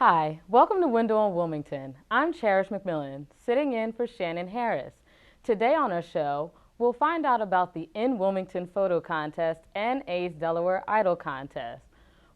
Hi, welcome to Window on Wilmington. I'm Cherish McMillan, sitting in for Shannon Harris. Today on our show, we'll find out about the In Wilmington Photo Contest and A's Delaware Idol Contest.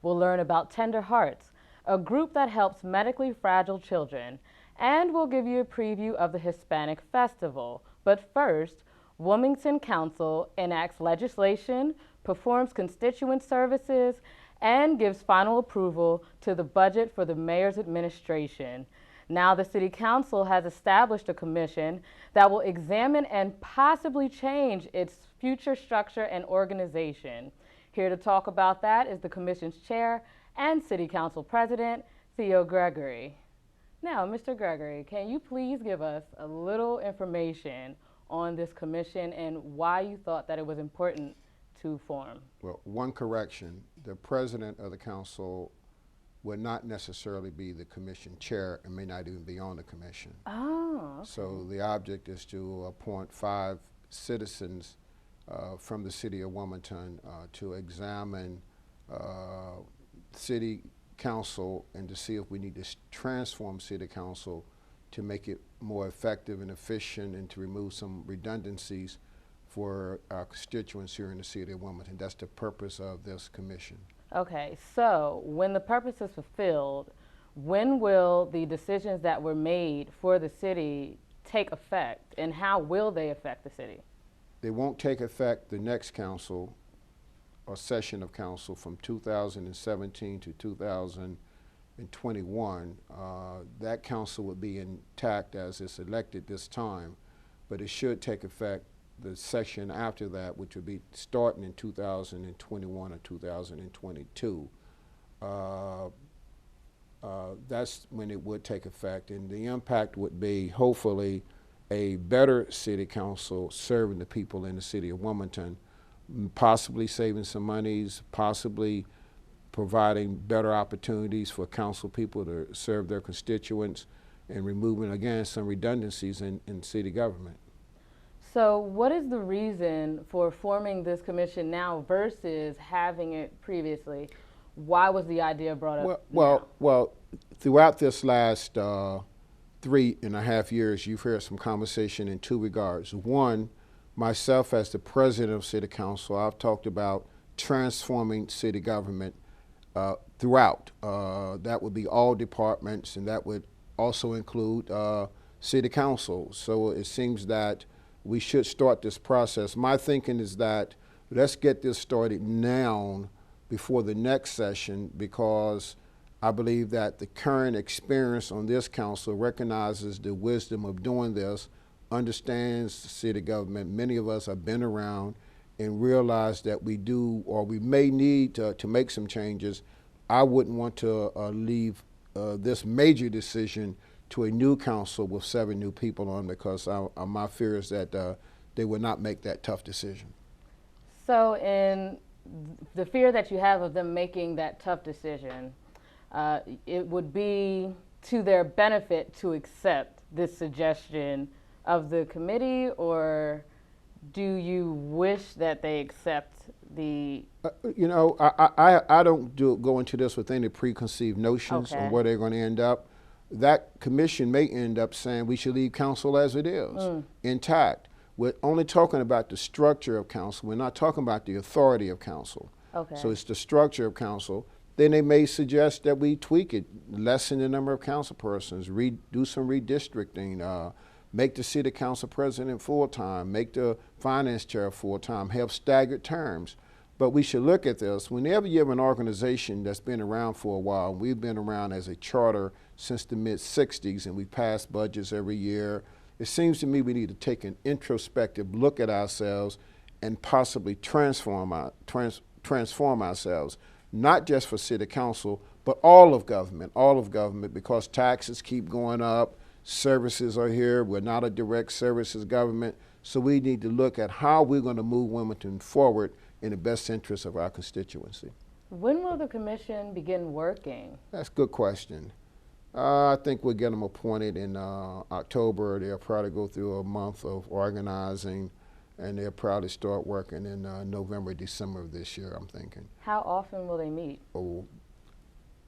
We'll learn about Tender Hearts, a group that helps medically fragile children, and we'll give you a preview of the Hispanic Festival. But first, Wilmington Council enacts legislation, performs constituent services, and gives final approval to the budget for the mayor's administration. Now the City Council has established a commission that will examine and possibly change its future structure and organization. Here to talk about that is the commission's chair and City Council President, Theo Gregory. Now, Mr. Gregory, can you please give us a little information on this commission and why you thought that it was important to form? Well, one correction, the president of the council would not necessarily be the commission chair and may not even be on the commission. Oh, okay. So the object is to appoint 5 citizens from the city of Wilmington to examine city council and to see if we need to transform city council to make it more effective and efficient and to remove some redundancies for our constituents here in the city of Wilmington. That's the purpose of this commission. Okay, so when the purpose is fulfilled, when will the decisions that were made for the city take effect, and how will they affect the city? They won't take effect the next council or session of council from 2017 to 2021. That council would be intact as it's elected this time, but it should take effect the session after that, which would be starting in 2021 or 2022. That's when it would take effect, and the impact would be hopefully a better city council serving the people in the city of Wilmington, possibly saving some monies, possibly providing better opportunities for council people to serve their constituents, and removing, again, some redundancies in city government. So what is the reason for forming this commission now versus having it previously? Why was the idea brought up Well, throughout this last 3.5 years, you've heard some conversation in 2 regards. One, myself as the president of City Council, I've talked about transforming city government throughout. That would be all departments, and that would also include City Council. So it seems that we should start this process. My thinking is that let's get this started now before the next session, because I believe that the current experience on this council recognizes the wisdom of doing this, understands city government. Many of us have been around and realize that we do, or we may need to make some changes. I wouldn't want to leave this major decision to a new council with 7 new people on, because my fear is that they would not make that tough decision. So in the fear that you have of them making that tough decision, it would be to their benefit to accept this suggestion of the committee, or do you wish that they accept the... I don't go into this with any preconceived notions on where they're going to end up. That commission may end up saying we should leave council as it is, intact. We're only talking about the structure of council. We're not talking about the authority of council. Okay. So it's the structure of council. Then they may suggest that we tweak it, lessen the number of council persons, do some redistricting, make the city council president full-time, make the finance chair full-time, have staggered terms. But we should look at this. Whenever you have an organization that's been around for a while, and we've been around as a charter since the mid-'60s, and we pass budgets every year, it seems to me we need to take an introspective look at ourselves and possibly transform ourselves, not just for city council, but all of government, because taxes keep going up, services are here, we're not a direct services government, so we need to look at how we're going to move Wilmington forward in the best interest of our constituency. When will the commission begin working? That's a good question. I think we'll get them appointed in October. They'll probably go through a month of organizing, and they'll probably start working in November, December of this year, I'm thinking. How often will they meet? Oh,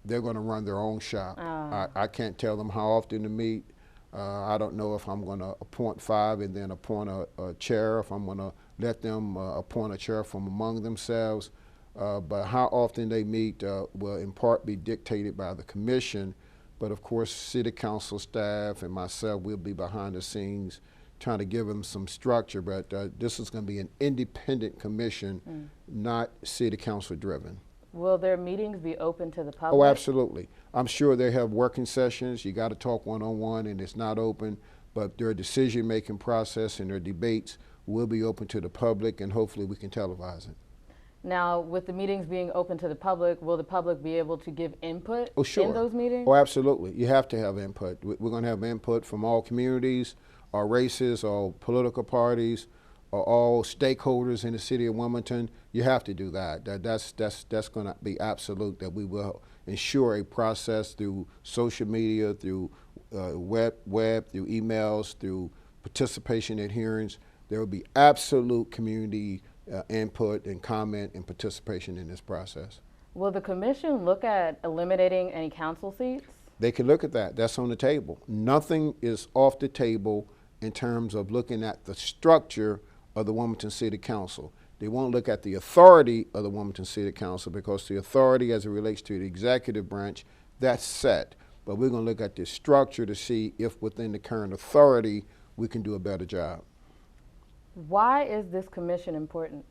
they're going to run their own shop. I can't tell them how often to meet. I don't know if I'm going to appoint 5 and then appoint a chair, if I'm going to let them appoint a chair from among themselves. But how often they meet will in part be dictated by the commission. But of course, city council staff and myself will be behind the scenes trying to give them some structure. But this is going to be an independent commission, not city council driven. Will their meetings be open to the public? Oh, absolutely. I'm sure they have working sessions. You got to talk one-on-one, and it's not open. But their decision-making process and their debates will be open to the public, and hopefully we can televise it. Now, with the meetings being open to the public, will the public be able to give input in those meetings? Oh, absolutely. You have to have input. We're going to have input from all communities, all races, all political parties, all stakeholders in the city of Wilmington. You have to do that. That's going to be absolute, that we will ensure a process through social media, through web, through emails, through participation at hearings. There will be absolute community input and comment and participation in this process. Will the commission look at eliminating any council seats? They can look at that. That's on the table. Nothing is off the table in terms of looking at the structure of the Wilmington City Council. They won't look at the authority of the Wilmington City Council, because the authority as it relates to the executive branch, that's set. But we're going to look at the structure to see if within the current authority we can do a better job. Why is this commission important?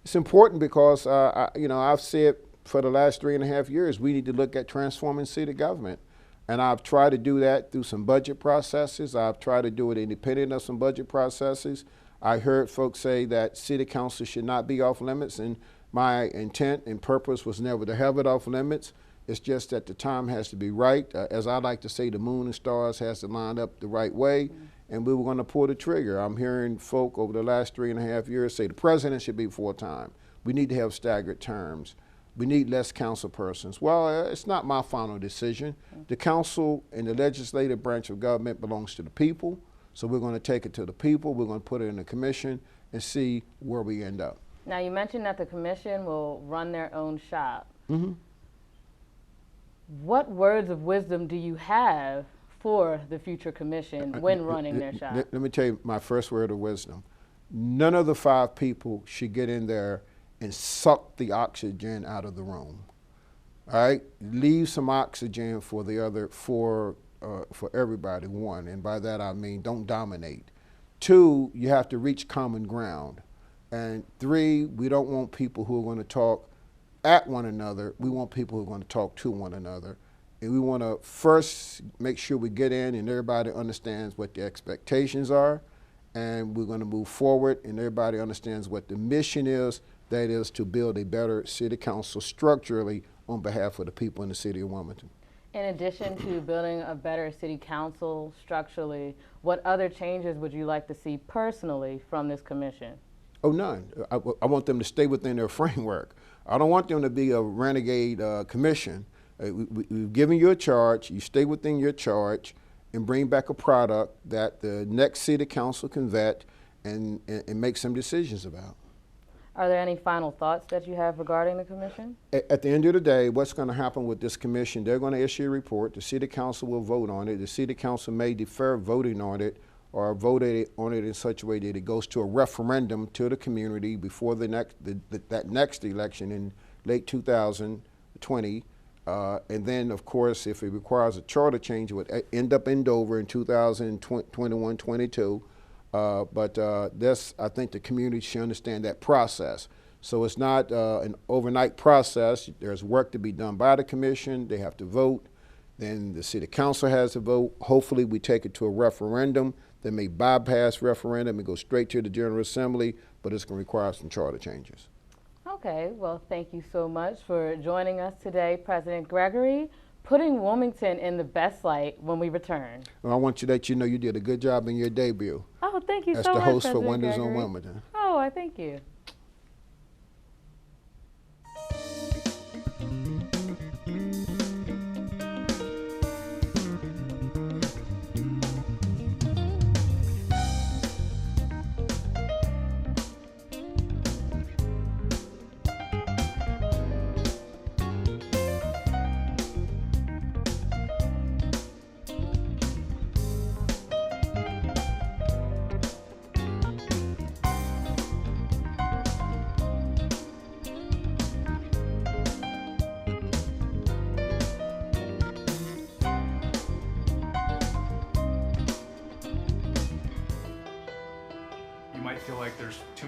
It's important because, I've said for the last 3.5 years, we need to look at transforming city government. And I've tried to do that through some budget processes. I've tried to do it independent of some budget processes. I heard folks say that city council should not be off limits, and my intent and purpose was never to have it off limits. It's just that the time has to be right. As I like to say, the moon and stars has to line up the right way, and we were going to pull the trigger. I'm hearing folk over the last 3.5 years say the president should be full-time. We need to have staggered terms. We need less council persons. Well, it's not my final decision. The council and the legislative branch of government belongs to the people. So we're going to take it to the people. We're going to put it in the commission and see where we end up. Now, you mentioned that the commission will run their own shop. What words of wisdom do you have for the future commission when running their shop? Let me tell you my first word of wisdom. None of the 5 people should get in there and suck the oxygen out of the room. All right? Leave some oxygen for the other 4, for everybody, 1. And by that I mean don't dominate. 2, you have to reach common ground. And 3, we don't want people who are going to talk at one another. We want people who are going to talk to one another. And we want to first make sure we get in and everybody understands what the expectations are. And we're going to move forward and everybody understands what the mission is. That is to build a better city council structurally on behalf of the people in the city of Wilmington. In addition to building a better city council structurally, what other changes would you like to see personally from this commission? Oh, none. I want them to stay within their framework. I don't want them to be a renegade commission. We've given you a charge. You stay within your charge and bring back a product that the next city council can vet and make some decisions about. Are there any final thoughts that you have regarding the commission? At the end of the day, what's going to happen with this commission, they're going to issue a report. The city council will vote on it. The city council may defer voting on it or vote on it in such a way that it goes to a referendum to the community before that next election in late 2020. And then, of course, if it requires a charter change, it would end up in Dover in 2021-22. But I think the community should understand that process. So it's not an overnight process. There's work to be done by the commission. They have to vote. Then the city council has to vote. Hopefully we take it to a referendum that may bypass referendum and go straight to the General Assembly, but it's going to require some charter changes. Okay, well, thank you so much for joining us today, President Gregory, putting Wilmington in the best light when we return. Well, I want you to let you know you did a good job in your debut. Oh, thank you so much, as the host President for Windows Gregory. on Wilmington. Oh, I thank you.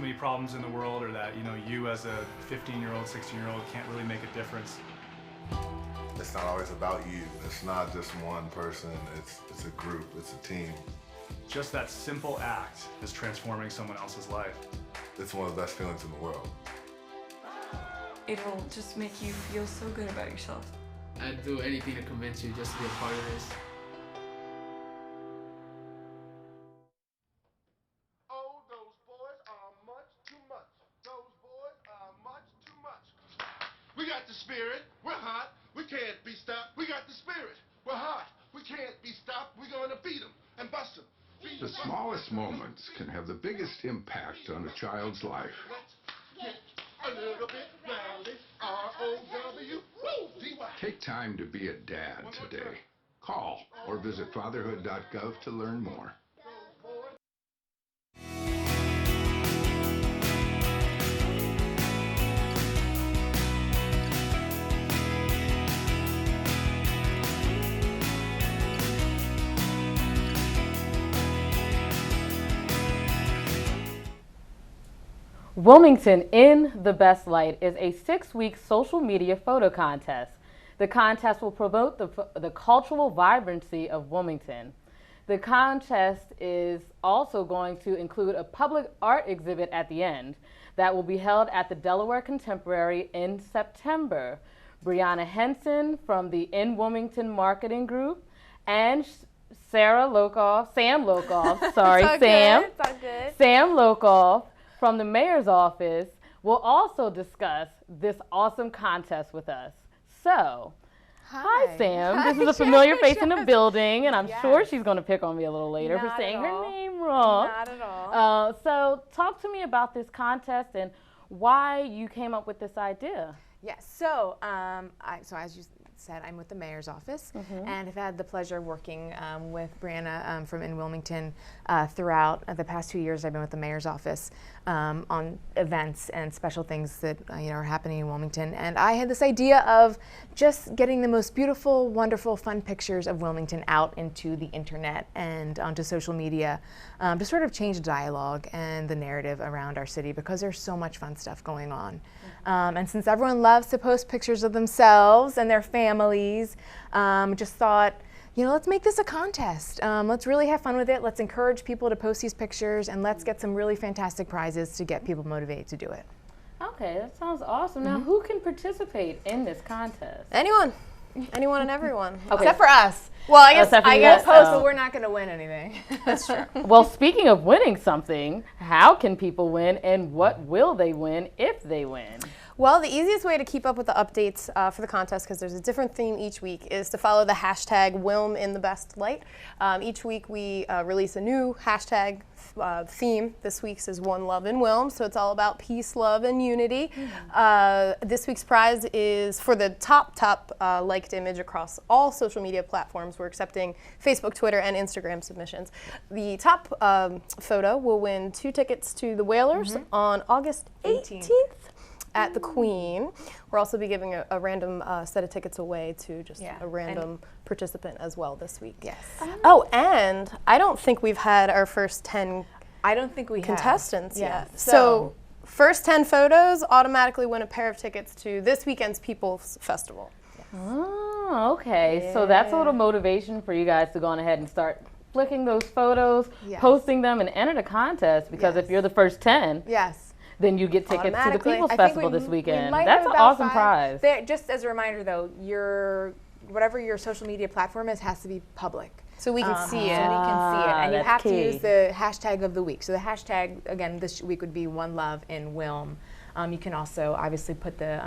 many problems in the world, or that, you know, you as a 15-year-old, 16-year-old can't really make a difference. It's not always about you. It's not just one person. It's a group. It's a team. Just that simple act is transforming someone else's life. It's one of the best feelings in the world. It'll just make you feel so good about yourself. I'd do anything to convince you just to be a part of this. Oh, those boys are much too much. Those boys are much too much. We got the spirit. We're hot. We can't be stopped. We got the spirit. We're hot. We can't be stopped. We're going to beat them and bust them. The smallest moments can have the biggest impact on a child's life. Let's get a little bit rowdy. R-O-W-D-Y. Take time to be a dad today. Call or visit fatherhood.gov to learn more. Wilmington in the Best Light is a 6-week social media photo contest. The contest will promote the cultural vibrancy of Wilmington. The contest is also going to include a public art exhibit at the end that will be held at the Delaware Contemporary in September. Brianna Hansen from the In Wilmington Marketing Group and Sam Lukoff, sorry, Sam. It's all good. Sam Lukoff from the mayor's office will also discuss this awesome contest with us. So, hi Sam. Hi, this is a familiar Cherish. face in the building, and I'm Yes. sure she's going to pick on me a little later for Not saying at her all. name wrong. Not at all. So, talk to me about this contest and why you came up with this idea. Yes. So, so as you said, I'm with the mayor's office, and have had the pleasure of working with Brianna from In Wilmington throughout the past 2 years. I've been with the mayor's office on events and special things that are happening in Wilmington. And I had this idea of just getting the most beautiful, wonderful, fun pictures of Wilmington out into the internet and onto social media to sort of change the dialogue and the narrative around our city, because there's so much fun stuff going on. And since everyone loves to post pictures of themselves and their families, just thought, let's make this a contest. Let's really have fun with it. Let's encourage people to post these pictures, and let's get some really fantastic prizes to get people motivated to do it. Okay, that sounds awesome. Now, who can participate in this contest? Anyone and everyone. Okay. Except for us. Well, I guess Except for I you guess guys. But we're not going to win anything. that's true. Well, speaking of winning something, how can people win, and what will they win if they win? Well, the easiest way to keep up with the updates for the contest, because there's a different theme each week, is to follow the hashtag #WilmInTheBestLight. Each week we release a new hashtag theme. This week's is One Love in Wilm, so it's all about peace, love, and unity. This week's prize is for the top liked image across all social media platforms. We're accepting Facebook, Twitter, and Instagram submissions. The top photo will win 2 tickets to the Whalers on August 18th. At the Queen. We'll also be giving a random set of tickets away to just a random participant as well this week. Yes. Oh, and I don't think we've had our first 10 I don't think we contestants have. yet. So first 10 photos automatically win a pair of tickets to this weekend's People's Festival. Oh, okay. So that's a little motivation for you guys to go on ahead and start flicking those photos, posting them, and enter the contest, because if you're the first 10, then you get tickets to the People's Festival this weekend. That's an awesome prize. Just as a reminder, though, whatever your social media platform is has to be public. So we can see it. So we can see it. And you that's have key. to use the hashtag of the week. So the hashtag, again, this week would be One Love in Wilm. You can also obviously put the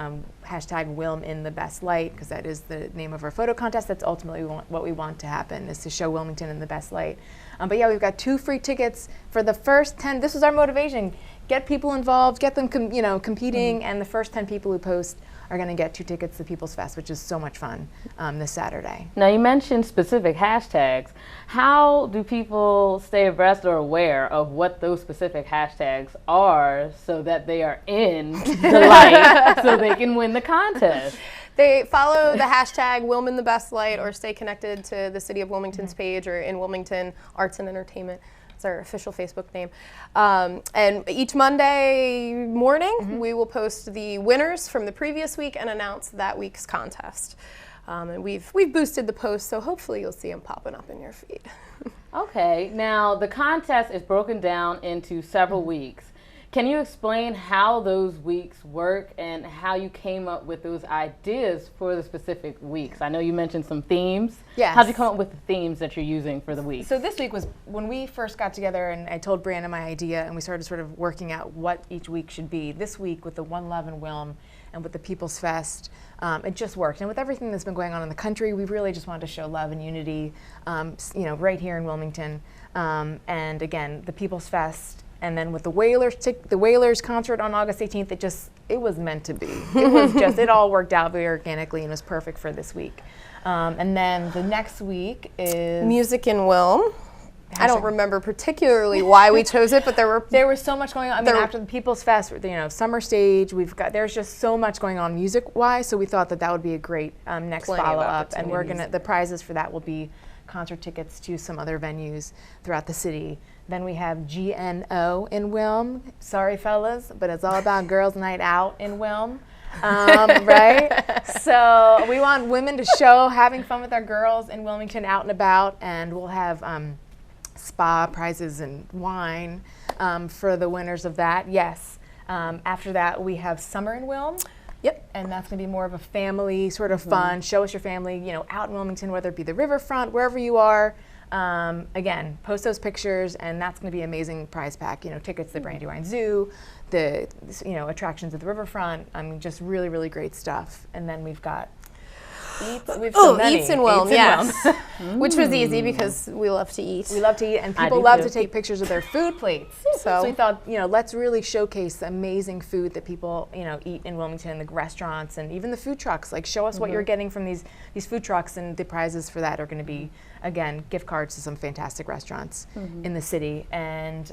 hashtag Wilm in the Best Light, because that is the name of our photo contest. That's ultimately what we want to happen, is to show Wilmington in the best light. But yeah, we've got 2 free tickets for the first 10. This was our motivation. Get people involved, get them competing, and the first 10 people who post are going to get 2 tickets to People's Fest, which is so much fun this Saturday. Now, you mentioned specific hashtags. How do people stay abreast or aware of what those specific hashtags are so that they are in the light so they can win the contest? They follow the hashtag #WilmInTheBestLight, or stay connected to the City of Wilmington's page, or In Wilmington Arts and Entertainment It's our official Facebook name. And each Monday morning, we will post the winners from the previous week and announce that week's contest. And we've boosted the post, so hopefully you'll see them popping up in your feed. Okay, now the contest is broken down into several weeks. Can you explain how those weeks work and how you came up with those ideas for the specific weeks? I know you mentioned some themes. Yes. How did you come up with the themes that you're using for the week? So this week was when we first got together and I told Brianna my idea and we started sort of working out what each week should be. This week with the One Love in Wilm and with the People's Fest, it just worked. And with everything that's been going on in the country, we really just wanted to show love and unity, right here in Wilmington. And again, the People's Fest, and then with the Whalers concert on August 18th, it was meant to be. It all worked out very organically and was perfect for this week. And then the next week is Music in Wilm. I don't remember particularly why we chose it, but there was so much going on. I mean, after the People's Fest, summer stage, there's just so much going on music-wise, so we thought that would be a great next follow-up. And the prizes for that will be concert tickets to some other venues throughout the city. Then we have GNO in Wilm. Sorry, fellas, but it's all about girls' night out in Wilm. Right? So we want women to show having fun with our girls in Wilmington out and about, and we'll have spa prizes and wine for the winners of that. Yes. After that, we have Summer in Wilm. Yep. And that's going to be more of a family sort of fun. Show us your family, out in Wilmington, whether it be the riverfront, wherever you are. Again, post those pictures, and that's going to be an amazing prize pack. Tickets to the Brandywine Zoo, the attractions at the riverfront. I mean, just really, really great stuff. And then we've got Eats. Eats in Wilm, yes. Which was easy because we love to eat. We love to eat, and people love to take pictures of their food plates. So we thought, let's really showcase the amazing food that people, eat in Wilmington, the restaurants, and even the food trucks. Like, show us what you're getting from these food trucks, and the prizes for that are going to be, again, gift cards to some fantastic restaurants in the city. And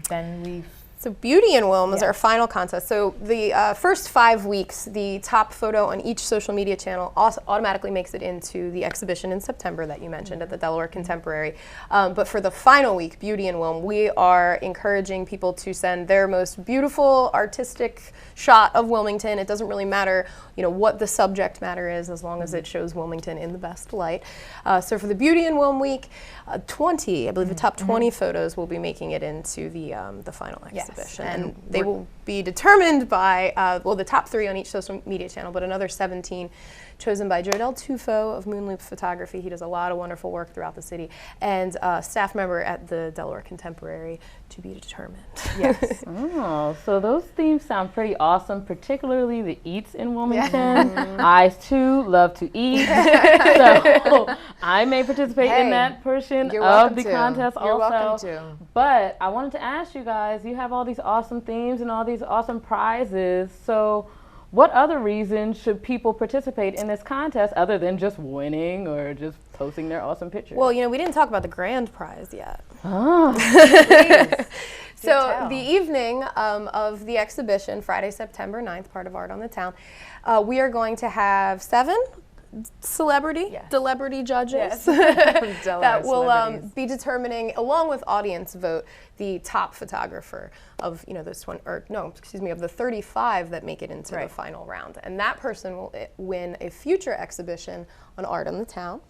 then So Beauty in Wilm is our final contest. So the first 5 weeks, the top photo on each social media channel automatically makes it into the exhibition in September that you mentioned at the Delaware Contemporary. But for the final week, Beauty in Wilm, we are encouraging people to send their most beautiful artistic shot of Wilmington. It doesn't really matter, what the subject matter is, as long as it shows Wilmington in the best light. So for the Beauty in Wilm week, 20, I believe the top 20 photos will be making it into the final exhibition. Yes. And they will be determined by, the top 3 on each social media channel, but another 17 chosen by Joe Tufo of Moonloop Photography. He does a lot of wonderful work throughout the city, and a staff member at the Delaware Contemporary to be determined. Yes. Oh, so those themes sound pretty awesome, particularly the Eats in Wilmington. I, too, love to eat, so I may participate in that portion of the contest also. You're welcome to. But I wanted to ask you guys, you have all these awesome themes and all these awesome prizes, so what other reasons should people participate in this contest other than just winning or just posting their awesome pictures? Well, we didn't talk about the grand prize yet. Oh. So the evening of the exhibition, Friday, September 9th, part of Art on the Town, we are going to have 7 celebrity judges that will be determining, along with audience vote, the top photographer of of the 35 that make it into the final round, and that person will win a future exhibition on Art on the Town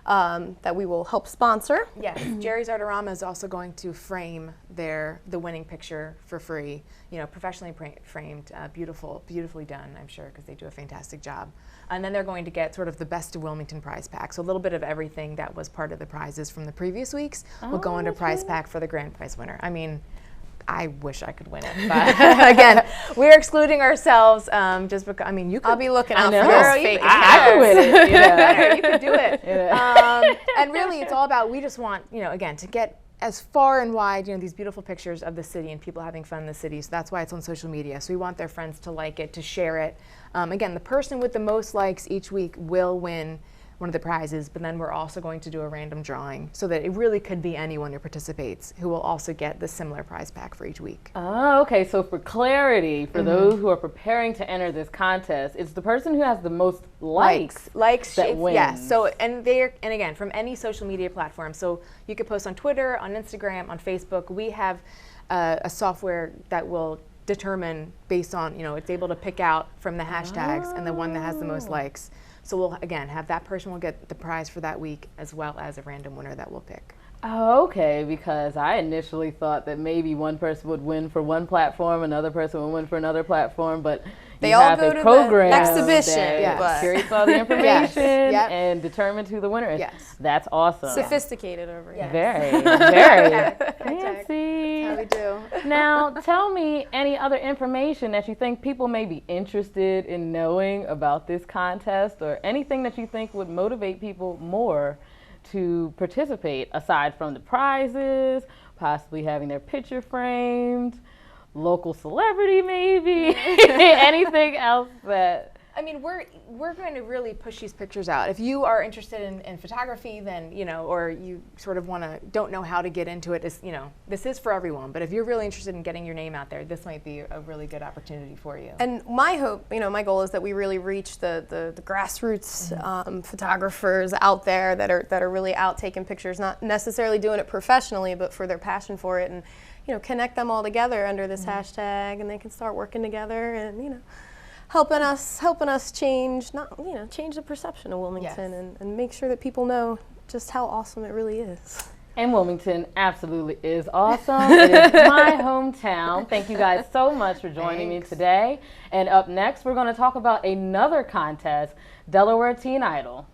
that we will help sponsor. Yes, Jerry's Artorama is also going to frame the winning picture for free. Professionally framed, beautifully done, I'm sure, because they do a fantastic job. And then they're going to get sort of the Best of Wilmington prize pack. So a little bit of everything that was part of the prizes from the previous weeks will go into prize pack for the grand prize winner. I mean, I wish I could win it, but again, we're excluding ourselves just because. I mean, you could. I'll be looking out for those fake accounts. I could win it. You could do it. And really, it's all about. We just want, again, to get as far and wide, these beautiful pictures of the city and people having fun in the city. So that's why it's on social media. So we want their friends to like it, to share it. Again, the person with the most likes each week will win one of the prizes, but then we're also going to do a random drawing so that it really could be anyone who participates who will also get the similar prize pack for each week. Oh, okay. So for clarity, for those who are preparing to enter this contest, it's the person who has the most likes that wins. Yes. So and again, from any social media platform. So you could post on Twitter, on Instagram, on Facebook. We have a software that will determine based on, it's able to pick out from the hashtags and the one that has the most likes. So we'll, again, have that person will get the prize for that week as well as a random winner that we'll pick. Oh, okay, because I initially thought that maybe one person would win for one platform, another person would win for another platform, but they all go to the exhibition. Curates all the information and determines who the winner is. Yes. That's awesome. Sophisticated over here. Very, very fancy. How we do. Now, tell me any other information that you think people may be interested in knowing about this contest, or anything that you think would motivate people more to participate, aside from the prizes, possibly having their picture framed, local celebrity maybe, anything else that... I mean, we're going to really push these pictures out. If you are interested in photography, then, or you sort of don't know how to get into it, this is for everyone. But if you're really interested in getting your name out there, this might be a really good opportunity for you. And my hope, my goal is that we really reach the grassroots photographers out there that are really out taking pictures, not necessarily doing it professionally, but for their passion for it, and connect them all together under this hashtag, and they can start working together and helping us change the perception of Wilmington and make sure that people know just how awesome it really is. And Wilmington absolutely is awesome. It is my hometown. Thank you guys so much for joining me today. And up next, we're going to talk about another contest, Delaware Teen Idol.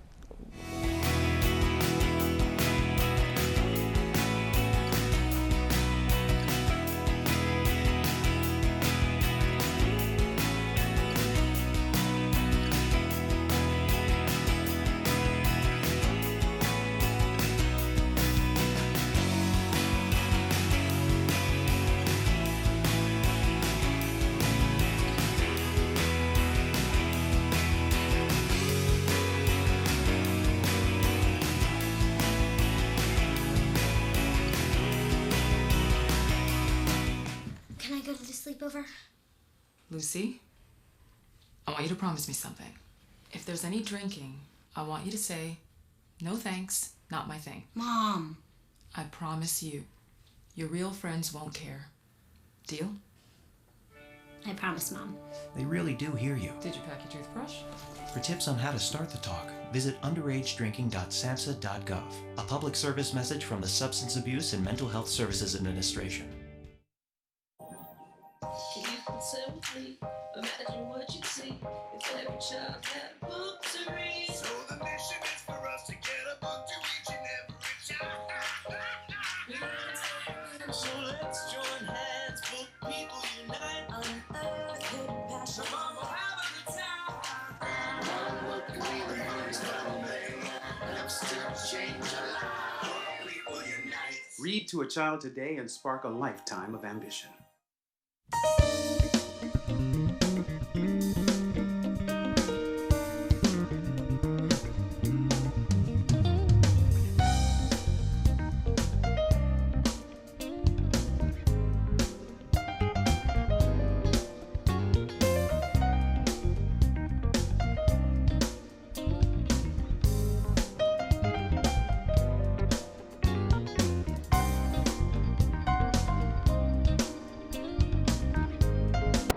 Can I go to the sleepover? Lucy, I want you to promise me something. If there's any drinking, I want you to say, "No thanks, not my thing." Mom. I promise you, your real friends won't care. Deal? I promise, Mom. They really do hear you. Did you pack your toothbrush? For tips on how to start the talk, visit underagedrinking.samhsa.gov. A public service message from the Substance Abuse and Mental Health Services Administration. You can say with me, imagine what you'd see if every child had a book to read. So the mission is for us to get a book to each and every child. So let's join hands, book people unite. Unearth hidden passion. Come on, we'll have a good time. One book can leave the money's done made. Let's still change a life. People unite. Read to a child today and spark a lifetime of ambition.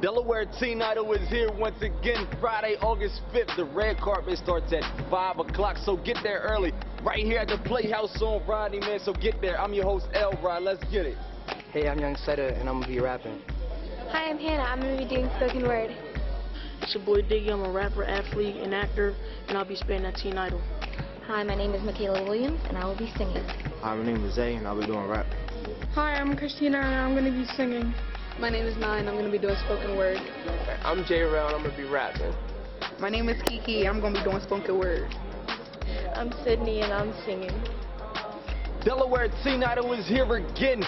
Delaware Teen Idol is here once again, Friday, August 5th. The red carpet starts at 5 o'clock, so get there early. Right here at the Playhouse on Friday, man, so get there. I'm your host, Elrod. Let's get it. Hey, I'm Young Seta, and I'm going to be rapping. Hi, I'm Hannah. I'm going to be doing spoken word. It's your boy Diggy. I'm a rapper, athlete, and actor, and I'll be spinning at Teen Idol. Hi, my name is Michaela Williams, and I will be singing. Hi, my name is Zay, and I'll be doing rap. Hi, I'm Christina, and I'm going to be singing. My name is Nye, and I'm going to be doing spoken word. I'm J-Rail, and I'm going to be rapping. My name is Kiki, I'm going to be doing spoken word. I'm Sydney, and I'm singing. Delaware Teen Idol is here again.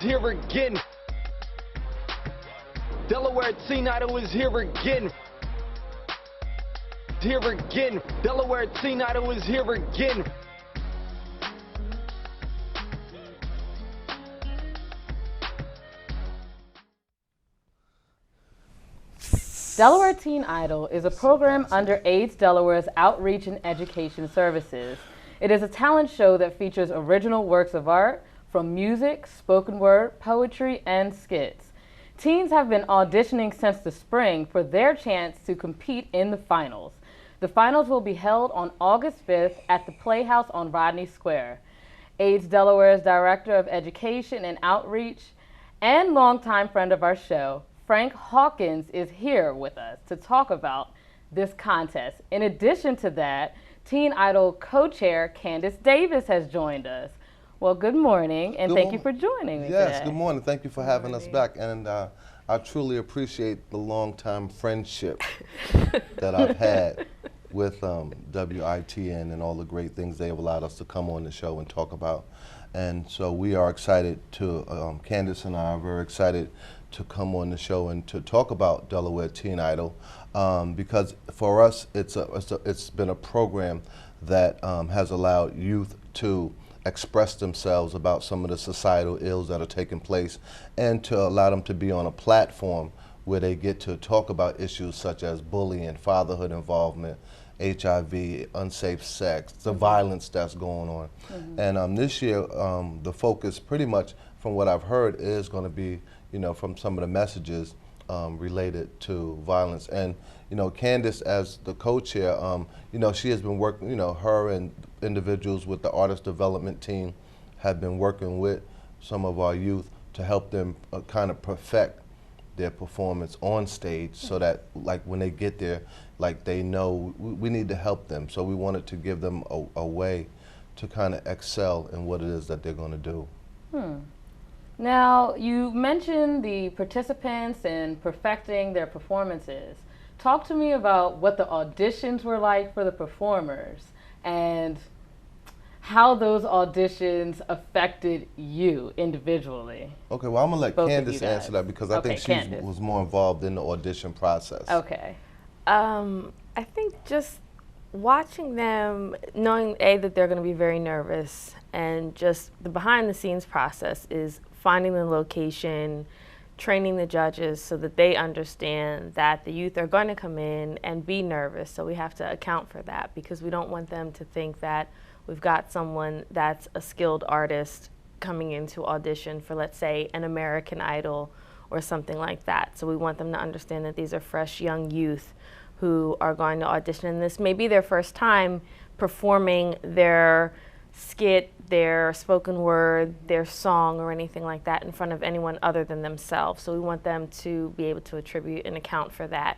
Here again. Delaware Teen Idol is here again. here again. Delaware Teen Idol is here again. Delaware Teen Idol is a program under AIDS Delaware's Outreach and Education Services. It is a talent show that features original works of art from music, spoken word, poetry, and skits. Teens have been auditioning since the spring for their chance to compete in the finals. The finals will be held on August 5th at the Playhouse on Rodney Square. AIDS Delaware's Director of Education and Outreach and longtime friend of our show, Frank Hawkins, is here with us to talk about this contest. In addition to that, Teen Idol co-chair Candice Davis has joined us. Well, good morning, and thank you for joining me today. Yes, good morning. Thank you for having us back. And I truly appreciate the long-time friendship that I've had with WITN and all the great things they have allowed us to come on the show and talk about. And so we are excited to, Candice and I are very excited to come on the show and to talk about Delaware Teen Idol, because for us it's been a program that has allowed youth to express themselves about some of the societal ills that are taking place, and to allow them to be on a platform where they get to talk about issues such as bullying, fatherhood involvement, HIV, unsafe sex, the violence that's going on. And this year, the focus pretty much from what I've heard is going to be, you know, from some of the messages related to violence. And, you know, Candice as the co-chair, you know, she has been working, you know, her and individuals with the artist development team have been working with some of our youth to help them kind of perfect their performance on stage, so that like when they get there, like they know we need to help them. So we wanted to give them a way to kind of excel in what it is that they're going to do. Now, you mentioned the participants and perfecting their performances. Talk to me about what the auditions were like for the performers and how those auditions affected you individually. Okay, well, I'm going to let Candice answer that, because I think she was more involved in the audition process. Okay. I think just watching them, knowing that they're going to be very nervous, and just the behind the scenes process is finding the location, training the judges so that they understand that the youth are going to come in and be nervous. So we have to account for that, because we don't want them to think that we've got someone that's a skilled artist coming into audition for, let's say, an American Idol or something like that. So we want them to understand that these are fresh young youth who are going to audition, and this may be their first time performing their skit, their spoken word, their song, or anything like that in front of anyone other than themselves. So we want them to be able to attribute and account for that.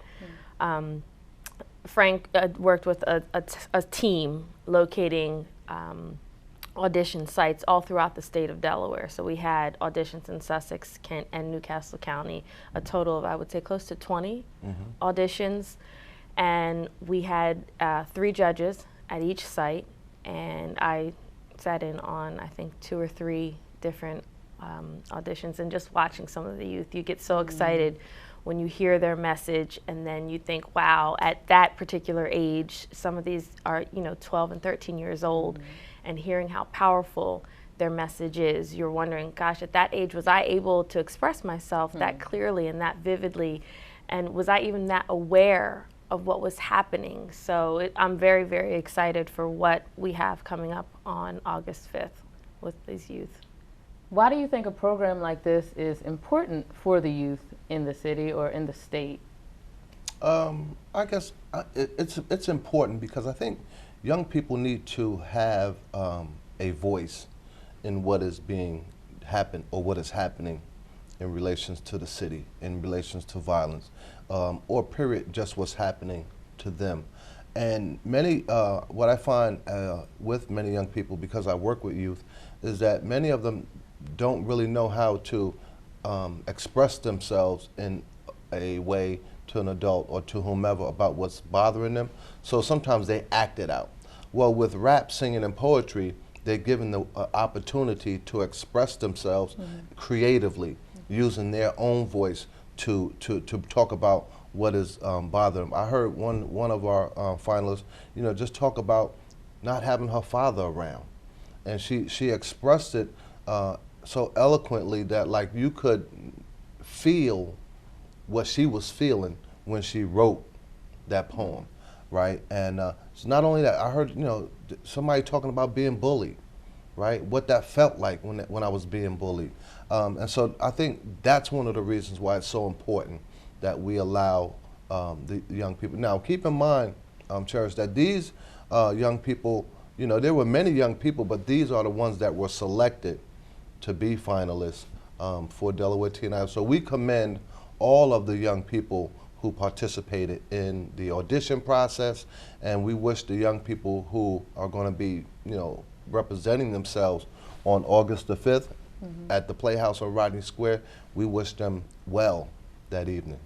Frank worked with a team locating audition sites all throughout the state of Delaware. So we had auditions in Sussex, Kent, and Newcastle County, a total of, I would say, close to 20 auditions. And we had 3 judges at each site, and I sat in on, I think, 2 or 3 different auditions. And just watching some of the youth, you get so excited when you hear their message, and then you think, wow, at that particular age, some of these are, you know, 12 and 13 years old, and hearing how powerful their message is, you're wondering, gosh, at that age, was I able to express myself that clearly and that vividly? And was I even that aware of what was happening? So I'm very, very excited for what we have coming up on August 5th with these youth. Why do you think a program like this is important for the youth in the city or in the state? I guess it's important because I think young people need to have a voice in what is being happened or what is happening in relations to the city, in relations to violence, or period, just what's happening to them. And many, what I find with many young people, because I work with youth, is that many of them don't really know how to express themselves in a way to an adult or to whomever about what's bothering them. So sometimes they act it out. Well, with rap, singing, and poetry, they're given the opportunity to express themselves creatively, using their own voice to talk about what is bothering them. I heard one of our finalists, just talk about not having her father around, and she expressed it so eloquently that like you could feel what she was feeling when she wrote that poem, right? And it's not only that, I heard somebody talking about being bullied, right? What that felt like when I was being bullied. And so I think that's one of the reasons why it's so important that we allow the young people. Now, keep in mind, Cherish, that these young people, there were many young people, but these are the ones that were selected to be finalists for Delaware Teen Idol. So we commend all of the young people who participated in the audition process, and we wish the young people who are going to be, representing themselves on August the 5th at the Playhouse on Rodney Square, we wish them well that evening.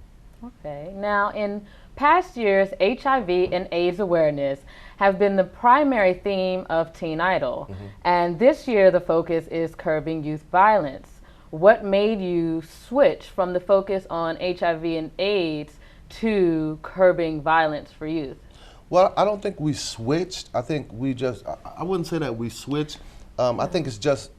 Okay. Now, in past years, HIV and AIDS awareness have been the primary theme of Teen Idol, and this year the focus is curbing youth violence. What made you switch from the focus on HIV and AIDS to curbing violence for youth? Well, I don't think we switched. I think we just, I wouldn't say that we switched. I think it's just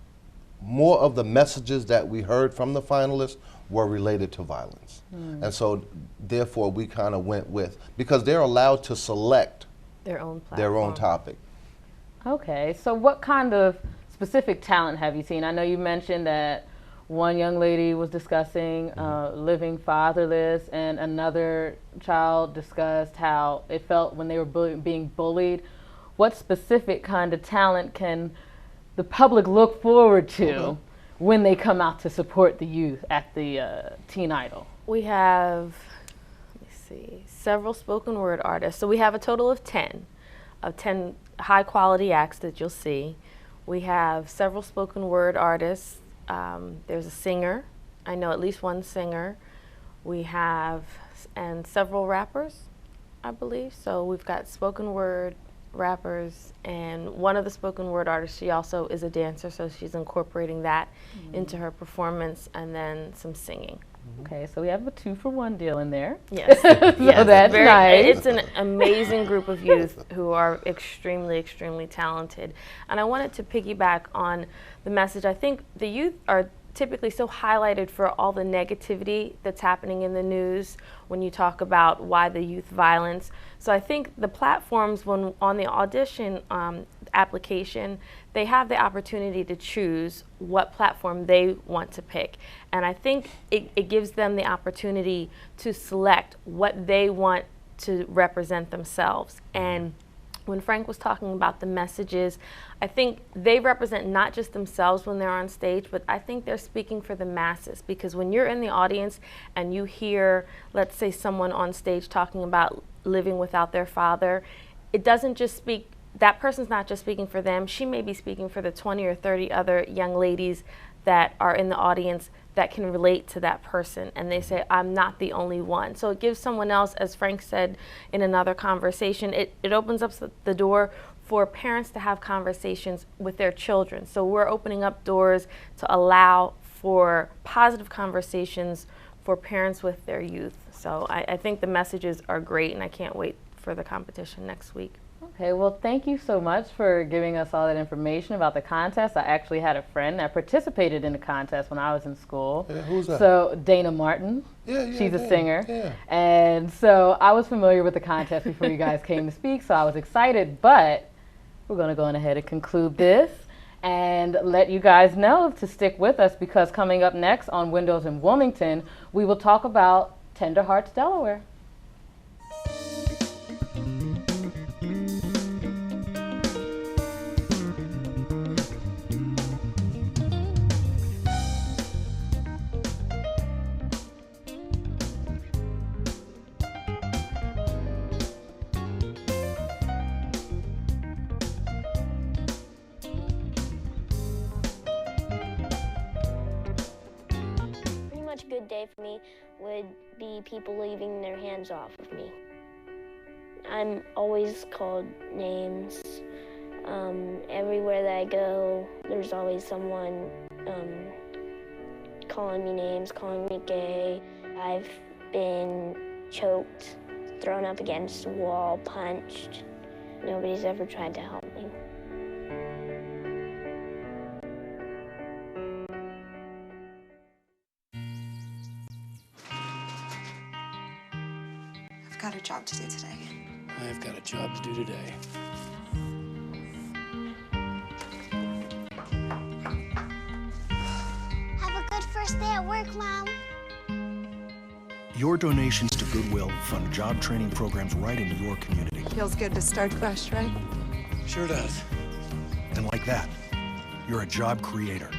more of the messages that we heard from the finalists were related to violence. And so therefore we kind of went with, because they're allowed to select their own topic. Okay, so what kind of specific talent have you seen? I know you mentioned that one young lady was discussing living fatherless, and another child discussed how it felt when they were being bullied. What specific kind of talent can the public look forward to when they come out to support the youth at the Teen Idol? We have, let me see, several spoken word artists. So we have a total of 10 high quality acts that you'll see. We have several spoken word artists. There's a singer. I know at least one singer. We have, and several rappers, I believe. So we've got spoken word rappers, and one of the spoken word artists, she also is a dancer, so she's incorporating that into her performance, and then some singing. Okay, so we have a 2-for-1 deal in there. Yes. So yes, that's nice. It's an amazing group of youth who are extremely, extremely talented. And I wanted to piggyback on the message. I think the youth are typically so highlighted for all the negativity that's happening in the news when you talk about why the youth violence. So I think the platforms, when on the audition application, they have the opportunity to choose what platform they want to pick. And I think it gives them the opportunity to select what they want to represent themselves. And when Frank was talking about the messages, I think they represent not just themselves when they're on stage, but I think they're speaking for the masses, because when you're in the audience and you hear, let's say, someone on stage talking about living without their father, it doesn't just speak, that person's not just speaking for them, she may be speaking for the 20 or 30 other young ladies that are in the audience that can relate to that person, and they say, I'm not the only one. So it gives someone else, as Frank said in another conversation, it opens up the door for parents to have conversations with their children. So we're opening up doors to allow for positive conversations for parents with their youth. So I think the messages are great, and I can't wait for the competition next week. Okay, well, thank you so much for giving us all that information about the contest. I actually had a friend that participated in the contest when I was in school. Yeah, who's that? So Dana Martin. She's a singer. Yeah. And so I was familiar with the contest before you guys came to speak, so I was excited, but we're going to go on ahead and conclude this and let you guys know to stick with us, because coming up next on Windows in Wilmington, we will talk about Tender Hearts Delaware. Good day for me would be people leaving their hands off of me. I'm always called names. Everywhere that I go, there's always someone calling me names, calling me gay. I've been choked, thrown up against a wall, punched. Nobody's ever tried to help me. I've got a job to do today. I've got a job to do today. Have a good first day at work, Mom. Your donations to Goodwill fund job training programs right in your community. Feels good to start fresh, right? Sure does. And like that, you're a job creator.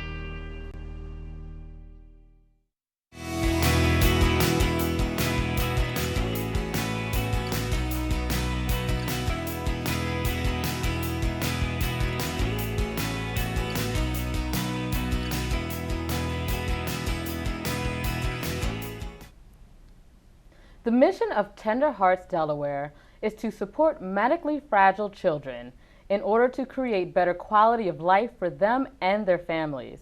The mission of Tender Hearts Delaware is to support medically fragile children in order to create better quality of life for them and their families.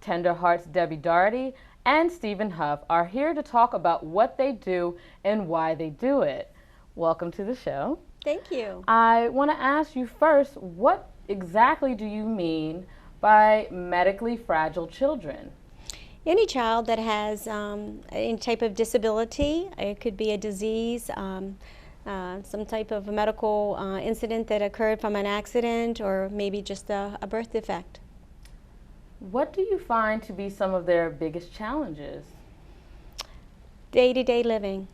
Tender Hearts Debbie Doherty and Stephen Huff are here to talk about what they do and why they do it. Welcome to the show. Thank you. I want to ask you first, what exactly do you mean by medically fragile children? Any child that has any type of disability, it could be a disease, some type of a medical incident that occurred from an accident, or maybe just a birth defect. What do you find to be some of their biggest challenges? Day-to-day living,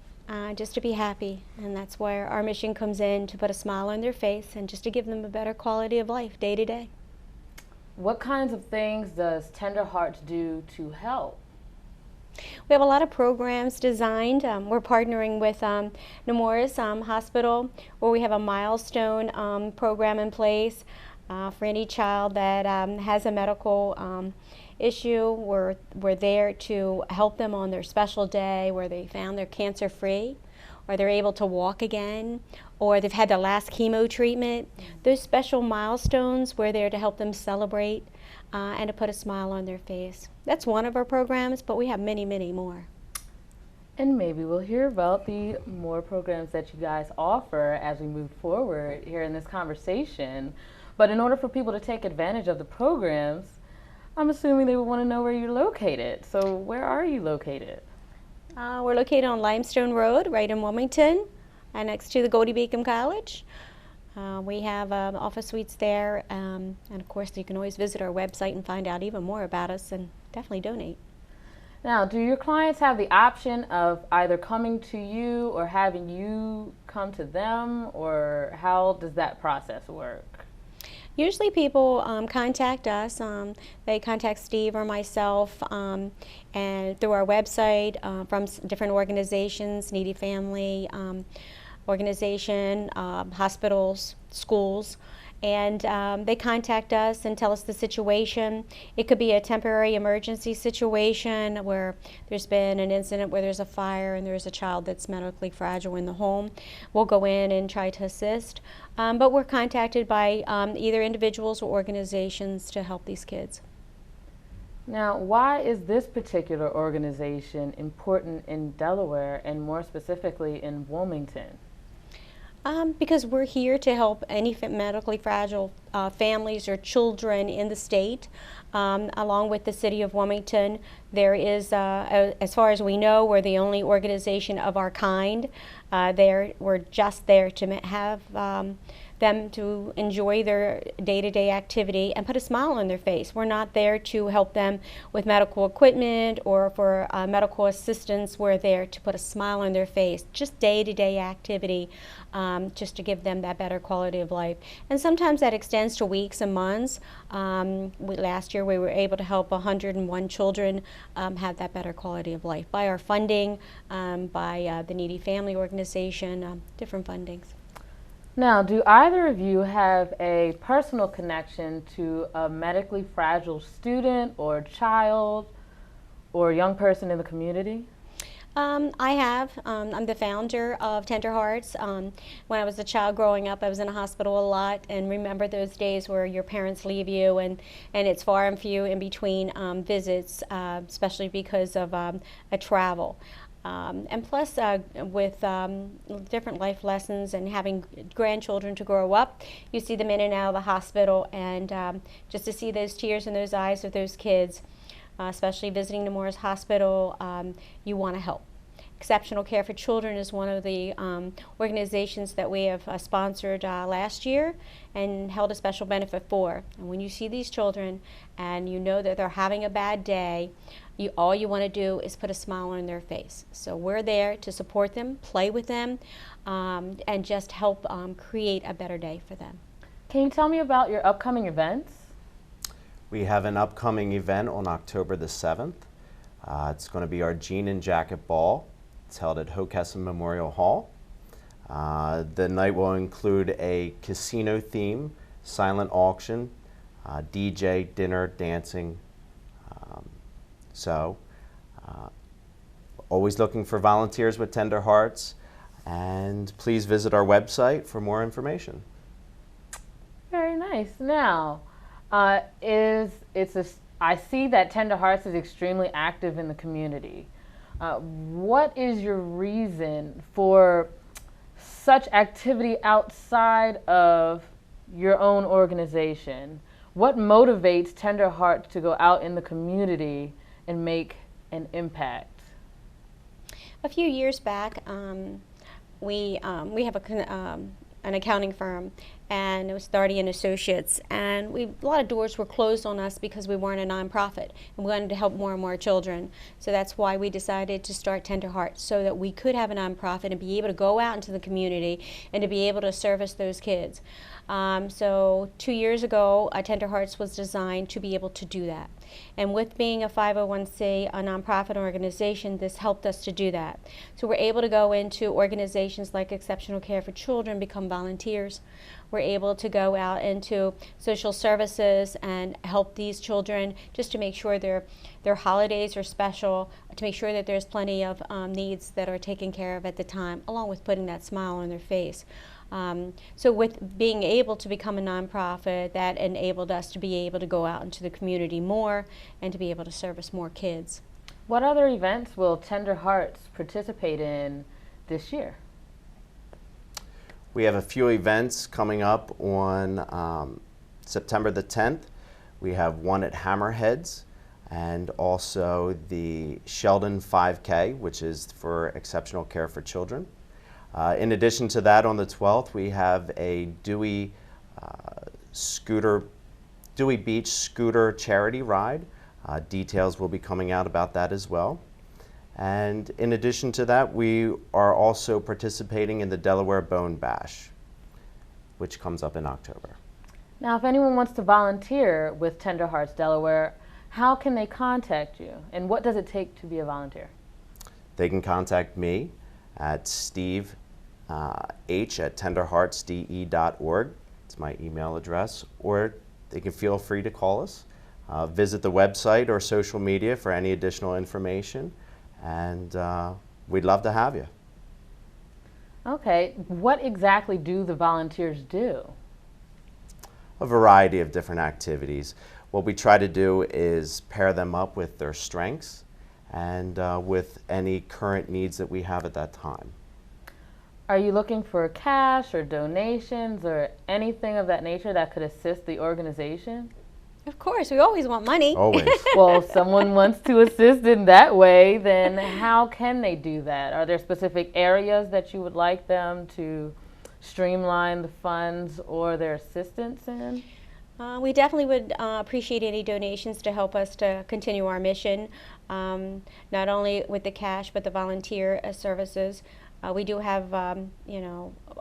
just to be happy, and that's where our mission comes in, to put a smile on their face and just to give them a better quality of life day to day. What kinds of things does Tender Hearts do to help? We have a lot of programs designed. We're partnering with Nemours Hospital, where we have a milestone program in place for any child that has a medical issue. We're there to help them on their special day where they found they're cancer-free, or they're able to walk again, or they've had their last chemo treatment. Those special milestones, we're there to help them celebrate and to put a smile on their face. That's one of our programs, but we have many, many more. And maybe we'll hear about the more programs that you guys offer as we move forward here in this conversation. But in order for people to take advantage of the programs, I'm assuming they would want to know where you're located. So where are you located? We're located on Limestone Road, right in Wilmington, next to the Goldie Beacom College. We have office suites there, and of course you can always visit our website and find out even more about us and definitely donate. Now, do your clients have the option of either coming to you or having you come to them, or how does that process work? Usually people contact us. They contact Steve or myself and through our website from different organizations, Needy Family Organization, hospitals, schools, and they contact us and tell us the situation. It could be a temporary emergency situation where there's been an incident where there's a fire and there's a child that's medically fragile in the home. We'll go in and try to assist, but we're contacted by either individuals or organizations to help these kids. Now, why is this particular organization important in Delaware, and more specifically in Wilmington? Because we're here to help any medically fragile families or children in the state. Along with the city of Wilmington, there is, as far as we know, we're the only organization of our kind. We're just there to have them to enjoy their day-to-day activity and put a smile on their face. We're not there to help them with medical equipment or for medical assistance. We're there to put a smile on their face, just day-to-day activity, just to give them that better quality of life. And sometimes that extends to weeks and months. Last year we were able to help 101 children have that better quality of life by our funding, by the Needy Family Organization, different fundings. Now, do either of you have a personal connection to a medically fragile student or child or young person in the community? I have. I'm the founder of Tender Hearts. When I was a child growing up, I was in a hospital a lot, and remember those days where your parents leave you and it's far and few in between visits, especially because of a travel. And plus, with different life lessons and having grandchildren to grow up, you see them in and out of the hospital, and just to see those tears in those eyes of those kids, especially visiting Nemours Hospital, you want to help. Exceptional Care for Children is one of the organizations that we have sponsored last year and held a special benefit for. And when you see these children and you know that they're having a bad day, all you want to do is put a smile on their face. So we're there to support them, play with them, and just help create a better day for them. Can you tell me about your upcoming events? We have an upcoming event on October the 7th. It's going to be our Jean and Jacket Ball. It's held at Hockessin Memorial Hall. The night will include a casino theme, silent auction, DJ, dinner, dancing. Always looking for volunteers with tender hearts, and please visit our website for more information. Very nice. Now, I see that Tender Hearts is extremely active in the community. What is your reason for such activity outside of your own organization? What motivates Tender Hearts to go out in the community and make an impact? A few years back, we have an accounting firm, and it was Doherty and Associates, and a lot of doors were closed on us because we weren't a nonprofit, and we wanted to help more and more children. So that's why we decided to start Tender Hearts, so that we could have a nonprofit and be able to go out into the community and to be able to service those kids. So 2 years ago, Tender Hearts was designed to be able to do that. And with being a 501c, a nonprofit organization, this helped us to do that. So we're able to go into organizations like Exceptional Care for Children, become volunteers. We're able to go out into social services and help these children just to make sure their holidays are special, to make sure that there's plenty of needs that are taken care of at the time, along with putting that smile on their face. So with being able to become a nonprofit, that enabled us to be able to go out into the community more and to be able to service more kids. What other events will Tender Hearts participate in this year? We have a few events coming up on September the 10th. We have one at Hammerheads, and also the Sheldon 5K, which is for Exceptional Care for Children. In addition to that, on the 12th, we have a Dewey Beach scooter charity ride. Details will be coming out about that as well. And in addition to that, we are also participating in the Delaware Bone Bash, which comes up in October. Now, if anyone wants to volunteer with Tender Hearts Delaware, how can they contact you? And what does it take to be a volunteer? They can contact me at Steve H at tenderheartsde.org. It's my email address, or they can feel free to call us. Visit the website or social media for any additional information, and we'd love to have you. Okay, what exactly do the volunteers do? A variety of different activities. What we try to do is pair them up with their strengths and with any current needs that we have at that time. Are you looking for cash or donations or anything of that nature that could assist the organization? Of course, we always want money. Always. Well, if someone wants to assist in that way, then how can they do that? Are there specific areas that you would like them to streamline the funds or their assistance in? We definitely would appreciate any donations to help us to continue our mission, not only with the cash but the volunteer services. We do have,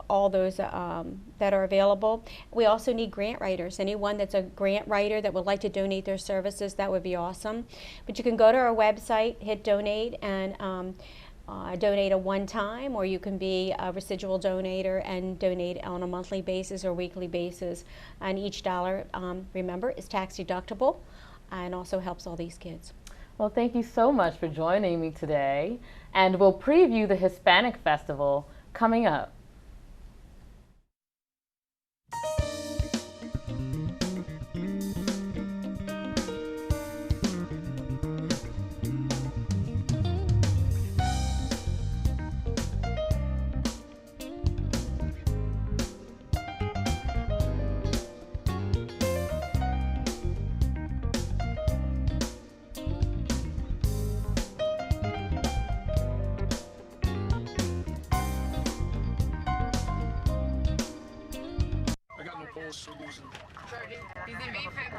all those that are available. We also need grant writers. Anyone that's a grant writer that would like to donate their services, that would be awesome. But you can go to our website, hit donate, and donate a one-time, or you can be a residual donator and donate on a monthly basis or weekly basis. And each dollar, remember, is tax deductible and also helps all these kids. Well, thank you so much for joining me today, and we'll preview the Hispanic Festival coming up.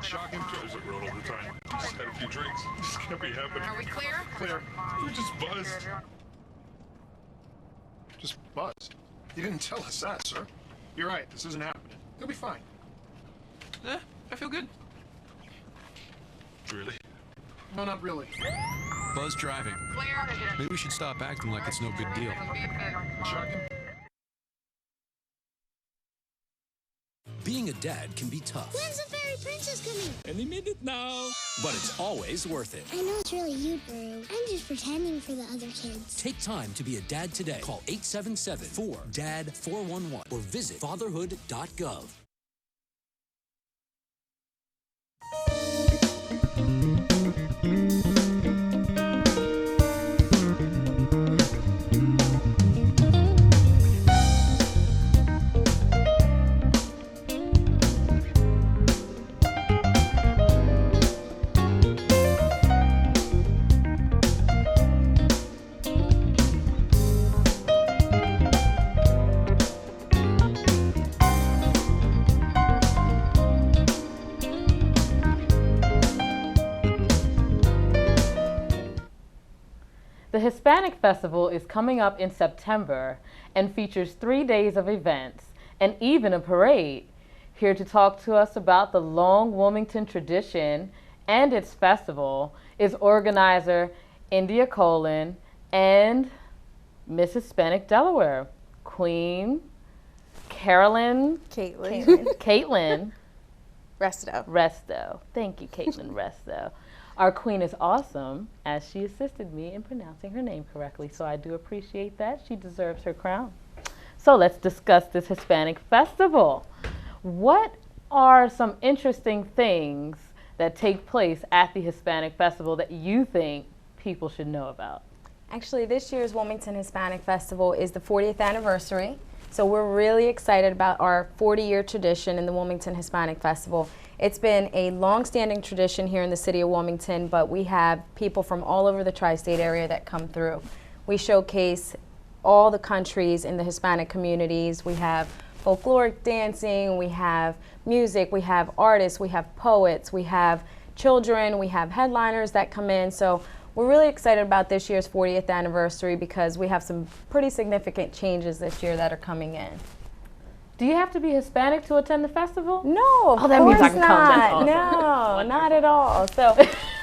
Shocking. Drives it road all the time. Just had a few drinks. This can't be happening. Are we clear? Clear. We just buzzed. Just buzzed. You didn't tell us that, sir. You're right. This isn't happening. You'll be fine. I feel good. Really? No, not really. Buzz driving. Clear. Maybe we should stop acting like it's no big deal. Shocking. Being a dad can be tough. When's the fairy princess coming? Any minute now. But it's always worth it. I know it's really you, Boo. I'm just pretending for the other kids. Take time to be a dad today. Call 877-4DAD-411 or visit fatherhood.gov. The Hispanic Festival is coming up in September and features 3 days of events and even a parade. Here to talk to us about the long Wilmington tradition and its festival is organizer India Colin and Miss Hispanic Delaware, Queen Caitlyn Resto. Thank you, Caitlyn Resto. Our queen is awesome, as she assisted me in pronouncing her name correctly, so I do appreciate that. She deserves her crown. So let's discuss this Hispanic festival. What are some interesting things that take place at the Hispanic festival that you think people should know about? Actually, this year's Wilmington Hispanic Festival is the 40th anniversary. So we're really excited about our 40-year tradition in the Wilmington Hispanic Festival. It's been a long-standing tradition here in the city of Wilmington, but we have people from all over the tri-state area that come through. We showcase all the countries in the Hispanic communities. We have folkloric dancing, we have music, we have artists, we have poets, we have children, we have headliners that come in. So we're really excited about this year's 40th anniversary because we have some pretty significant changes this year that are coming in. Do you have to be Hispanic to attend the festival? No, oh, that means I can come. That's awesome. No, not at all. So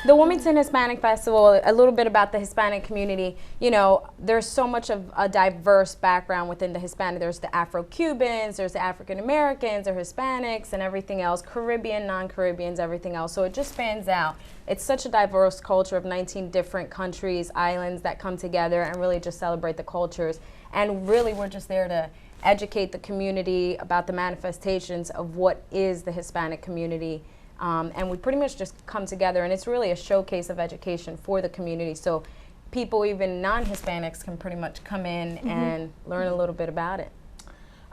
the Wilmington Hispanic Festival, a little bit about the Hispanic community. You know, there's so much of a diverse background within the Hispanic. There's the Afro-Cubans, there's the African-Americans, or Hispanics, and everything else, Caribbean, non-Caribbeans, everything else. So it just spans out. It's such a diverse culture of 19 different countries, islands that come together and really just celebrate the cultures. And really, we're just there to educate the community about the manifestations of what is the Hispanic community. And we pretty much just come together, and it's really a showcase of education for the community. So people, even non-Hispanics, can pretty much come in and learn a little bit about it.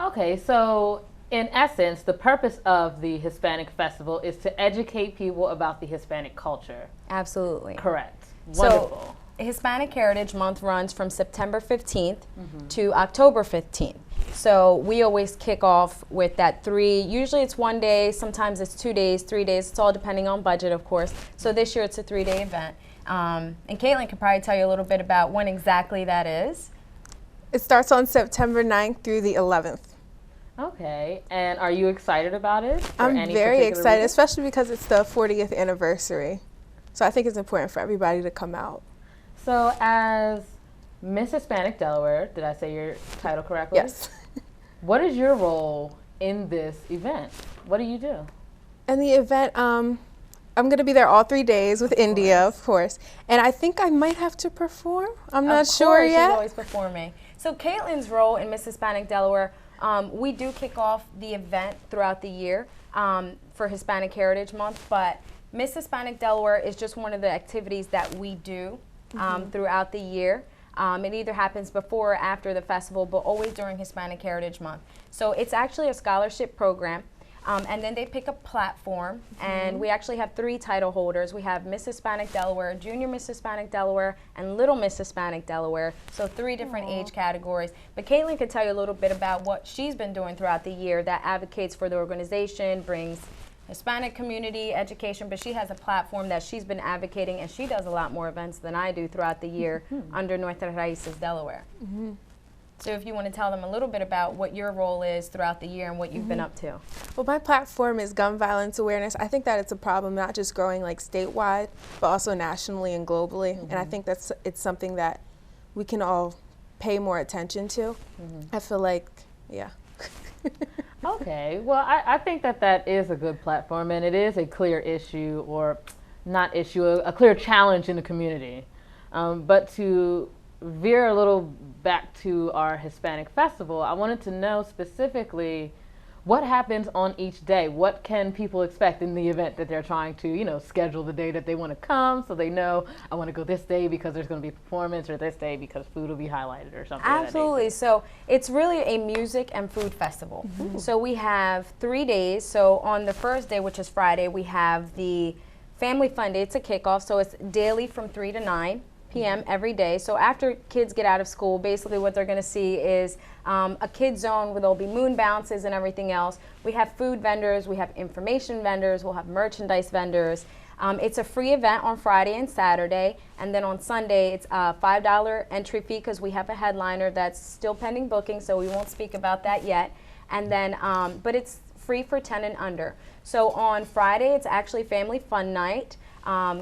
Okay, so in essence, the purpose of the Hispanic Festival is to educate people about the Hispanic culture. Absolutely. Correct. Wonderful. So Hispanic Heritage Month runs from September 15th to October 15th. So we always kick off with that usually it's 1 day, sometimes it's 2 days, 3 days, it's all depending on budget, of course. So this year it's a 3-day event. And Caitlyn could probably tell you a little bit about when exactly that is. It starts on September 9th through the 11th. Okay, and are you excited about it? I'm very excited, especially because it's the 40th anniversary. So I think it's important for everybody to come out. So as Miss Hispanic Delaware, did I say your title correctly? Yes. What is your role in this event? What do you do? In the event, I'm going to be there all 3 days with India, of course. And I think I might have to perform. I'm not sure yet. She's always performing. So Caitlyn's role in Miss Hispanic Delaware, we do kick off the event throughout the year for Hispanic Heritage Month, but Miss Hispanic Delaware is just one of the activities that we do throughout the year. It either happens before or after the festival, but always during Hispanic Heritage Month. So it's actually a scholarship program. And then they pick a platform, and we actually have 3 title holders. We have Miss Hispanic Delaware, Junior Miss Hispanic Delaware, and Little Miss Hispanic Delaware, so 3 different age categories. But Caitlyn could tell you a little bit about what she's been doing throughout the year that advocates for the organization, brings Hispanic community education, but she has a platform that she's been advocating, and she does a lot more events than I do throughout the year under Nuestras Raíces Delaware. So if you want to tell them a little bit about what your role is throughout the year and what you've been up to. Well, my platform is gun violence awareness. I think that it's a problem not just growing like statewide, but also nationally and globally. And I think it's something that we can all pay more attention to. I feel like, yeah. Okay, well, I think that is a good platform, and it is a clear issue, or not issue, a clear challenge in the community. But to veer a little back to our Hispanic festival, I wanted to know specifically what happens on each day. What can people expect in the event that they're trying to, you know, schedule the day that they want to come, so they know I want to go this day because there's going to be a performance, or this day because food will be highlighted or something. Absolutely. So it's really a music and food festival. So we have 3 days. So on the first day, which is Friday, we have the Family Fun Day. It's a kickoff, so it's daily from 3 to 9 p.m. every day. So after kids get out of school, basically what they're going to see is a kid zone where there'll be moon bounces and everything else. We have food vendors, we have information vendors, we'll have merchandise vendors. It's a free event on Friday and Saturday, and then on Sunday it's a $5 entry fee because we have a headliner that's still pending booking, so we won't speak about that yet. And then, but it's free for 10 and under. So on Friday it's actually Family Fun Night.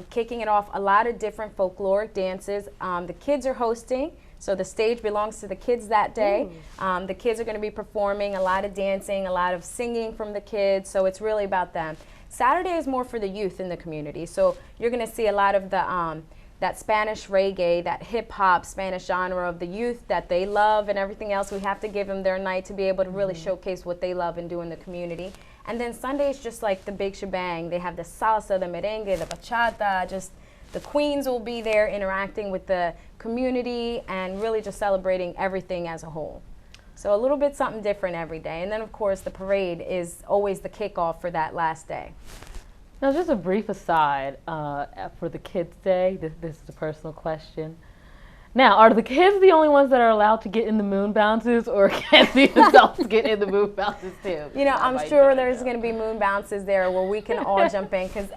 Kicking it off, a lot of different folkloric dances. The kids are hosting, so the stage belongs to the kids that day. The kids are going to be performing, a lot of dancing, a lot of singing from the kids, so it's really about them. Saturday is more for the youth in the community, so you're going to see a lot of the that Spanish reggae, that hip-hop Spanish genre of the youth that they love and everything else. We have to give them their night to be able to really showcase what they love and do in the community. And then Sunday is just like the big shebang. They have the salsa, the merengue, the bachata, just the queens will be there interacting with the community and really just celebrating everything as a whole. So a little bit something different every day. And then of course the parade is always the kickoff for that last day. Now just a brief aside for the Kids Day, this is a personal question. Now, are the kids the only ones that are allowed to get in the moon bounces, or can the adults get in the moon bounces too? You know, I'm sure there's going to be moon bounces there where we can all jump in, because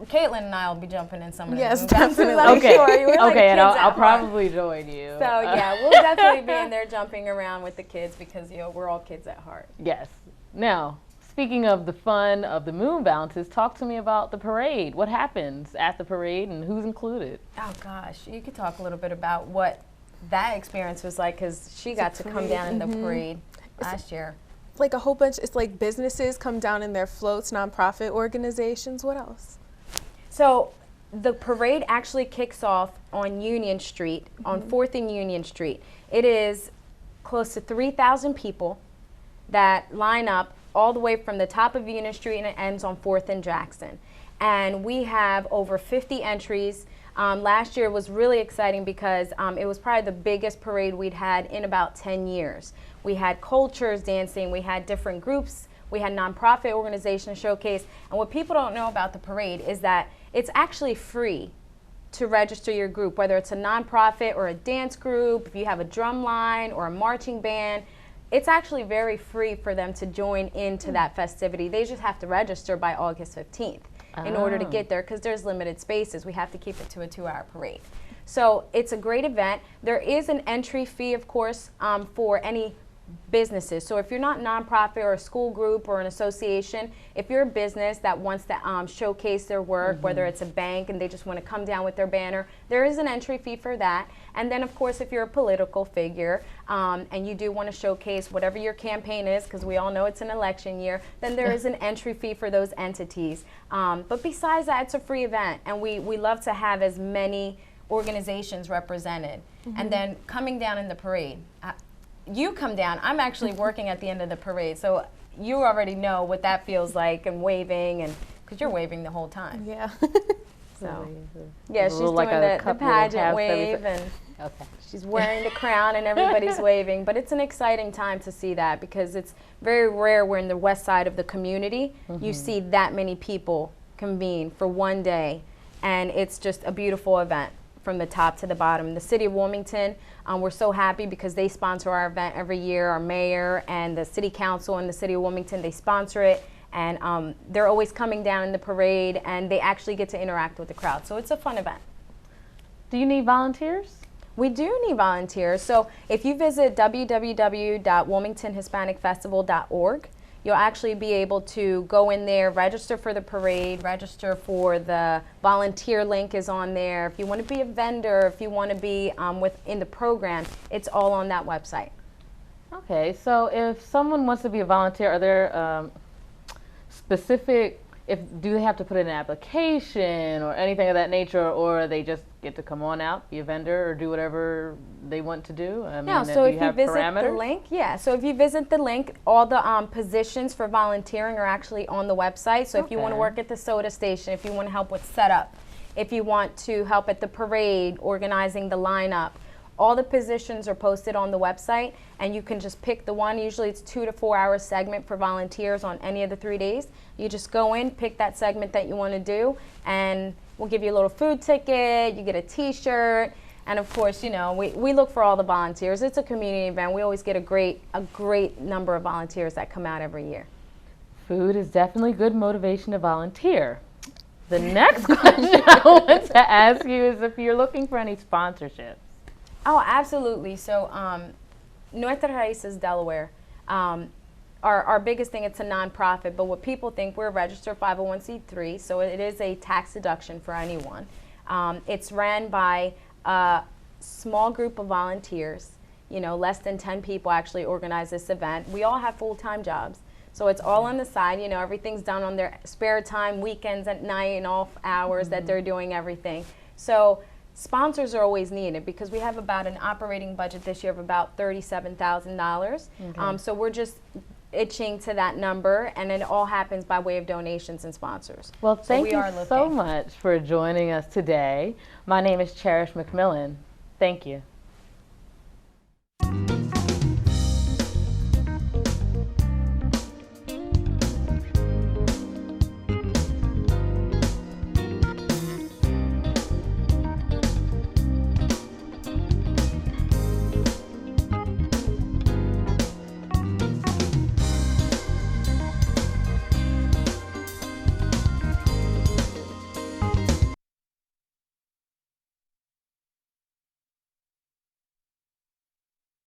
Caitlyn and I will be jumping in some of the moon bounces. Definitely. Okay, sure. Okay, and I'll probably join you. So yeah, we'll definitely be in there jumping around with the kids because, you know, we're all kids at heart. Yes. Now, speaking of the fun of the moon bounces, talk to me about the parade. What happens at the parade and who's included? Oh gosh, you could talk a little bit about what that experience was like, because she got to come down in the parade last year. Like a whole bunch, it's like businesses come down in their floats, nonprofit organizations. What else? So the parade actually kicks off on Union Street, on 4th and Union Street. It is close to 3,000 people that line up all the way from the top of Union Street, and it ends on 4th and Jackson. And we have over 50 entries. Last year was really exciting because it was probably the biggest parade we'd had in about 10 years. We had cultures dancing, we had different groups, we had nonprofit organizations showcase. And what people don't know about the parade is that it's actually free to register your group, whether it's a nonprofit or a dance group, if you have a drum line or a marching band. It's actually very free for them to join into that festivity. They just have to register by August 15th in order to get there, because there's limited spaces. We have to keep it to a 2-hour parade. So it's a great event. There is an entry fee, of course, for any businesses. So if you're not a nonprofit or a school group or an association, if you're a business that wants to showcase their work, whether it's a bank and they just want to come down with their banner, there is an entry fee for that. And then of course, if you're a political figure and you do want to showcase whatever your campaign is, because we all know it's an election year, then there is an entry fee for those entities. But besides that, it's a free event, and we love to have as many organizations represented. And then coming down in the parade, you come down, I'm actually working at the end of the parade, so you already know what that feels like, and waving, and because you're waving the whole time. Yeah. So yeah, she's doing the pageant wave, and Okay. She's wearing the crown and everybody's waving, but it's an exciting time to see that because it's very rare we're in the west side of the community. You see that many people convene for one day, and it's just a beautiful event from the top to the bottom. The city of Wilmington, we're so happy because they sponsor our event every year. Our mayor and the city council in the city of Wilmington, they sponsor it, and they're always coming down in the parade, and they actually get to interact with the crowd. So it's a fun event. Do you need volunteers? We do need volunteers. So if you visit www.wilmingtonhispanicfestival.org, you'll actually be able to go in there, register for the parade, register for the volunteer link is on there. If you want to be a vendor, if you want to be in the program, it's all on that website. Okay, so if someone wants to be a volunteer, are there specific, do they have to put in an application or anything of that nature, or they just get to come on out, be a vendor, or do whatever they want to do? No, so if you visit the link, so if you visit the link, all the positions for volunteering are actually on the website. So if you want to work at the soda station, if you want to help with setup, if you want to help at the parade, organizing the lineup, all the positions are posted on the website, and you can just pick the one. Usually it's 2 to 4 hour segment for volunteers on any of the 3 days. You just go in, pick that segment that you want to do, and we'll give you a little food ticket, you get a t-shirt, and of course, you know, we look for all the volunteers. It's a community event. We always get a great number of volunteers that come out every year. Food is definitely good motivation to volunteer. The next question I want to ask you is if you're looking for any sponsorships. Oh, absolutely. So, Nuestra Raíces Delaware, our biggest thing, it's a nonprofit, but what people think, we're a registered 501c3, so it is a tax deduction for anyone. It's ran by a small group of volunteers. You know, less than 10 people actually organize this event. We all have full-time jobs, so it's all on the side. You know, everything's done on their spare time, weekends, at night, and off hours that they're doing everything. So sponsors are always needed because we have about an operating budget this year of about $37,000. So we're just itching to that number, and it all happens by way of donations and sponsors. Well, thank you so much for joining us today. My name is Cherish McMillan. Thank you.